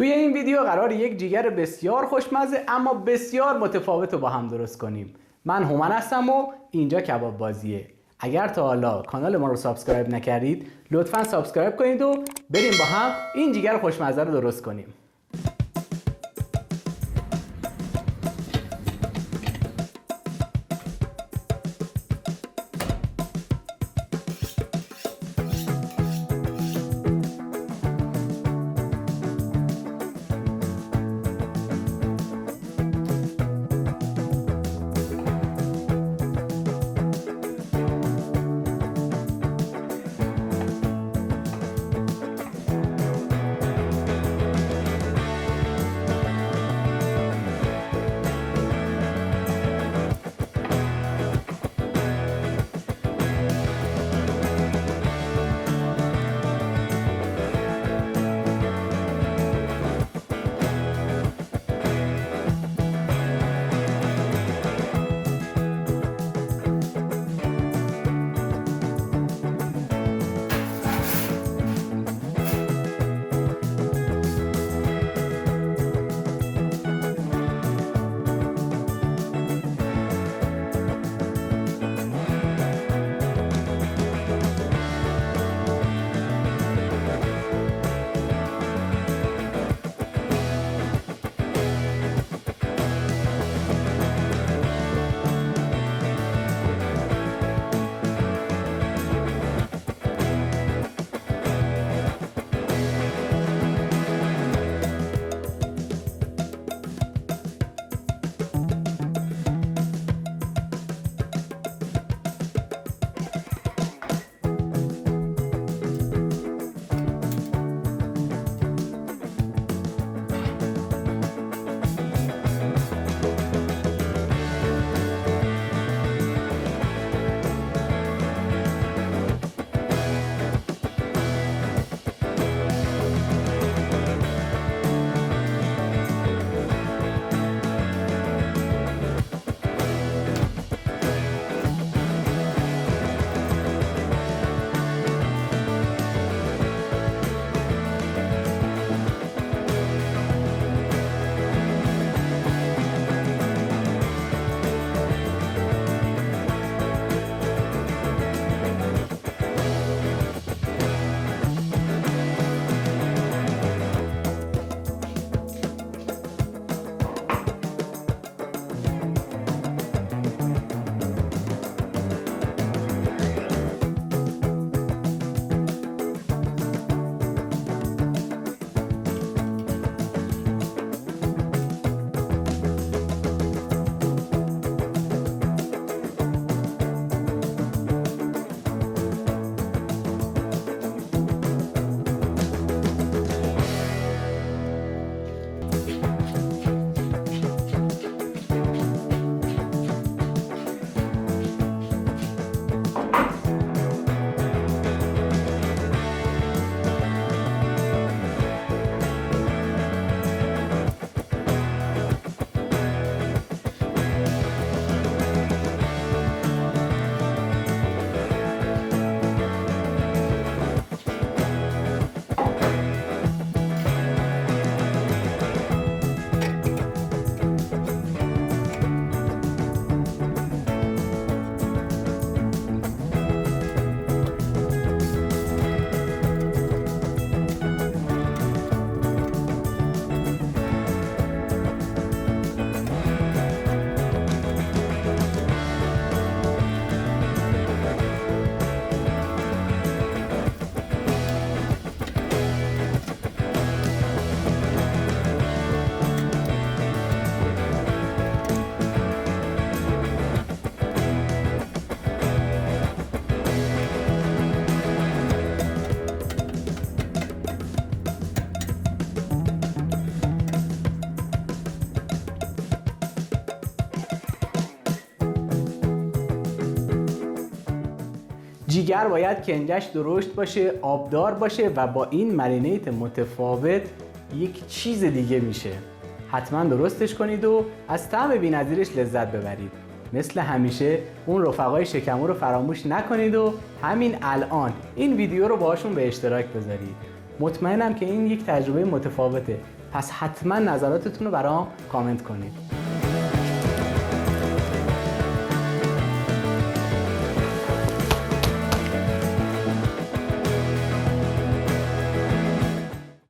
توی این ویدیو قرار یک جیگر بسیار خوشمزه اما بسیار متفاوت رو با هم درست کنیم. من هومن هستم و اینجا کباب بازیه. اگر تا حالا کانال ما رو سابسکرایب نکردید لطفاً سابسکرایب کنید و بریم با هم این جیگر خوشمزه رو درست کنیم. جیگر باید کنجش درشت باشه، آبدار باشه و با این مرینیت متفاوت یک چیز دیگه میشه. حتما درستش کنید و از طعم بی‌نظیرش لذت ببرید. مثل همیشه اون رفقای شکمو رو فراموش نکنید و همین الان این ویدیو رو باهاشون به اشتراک بذارید. مطمئنم که این یک تجربه متفاوته. پس حتما نظراتتون رو برام کامنت کنید.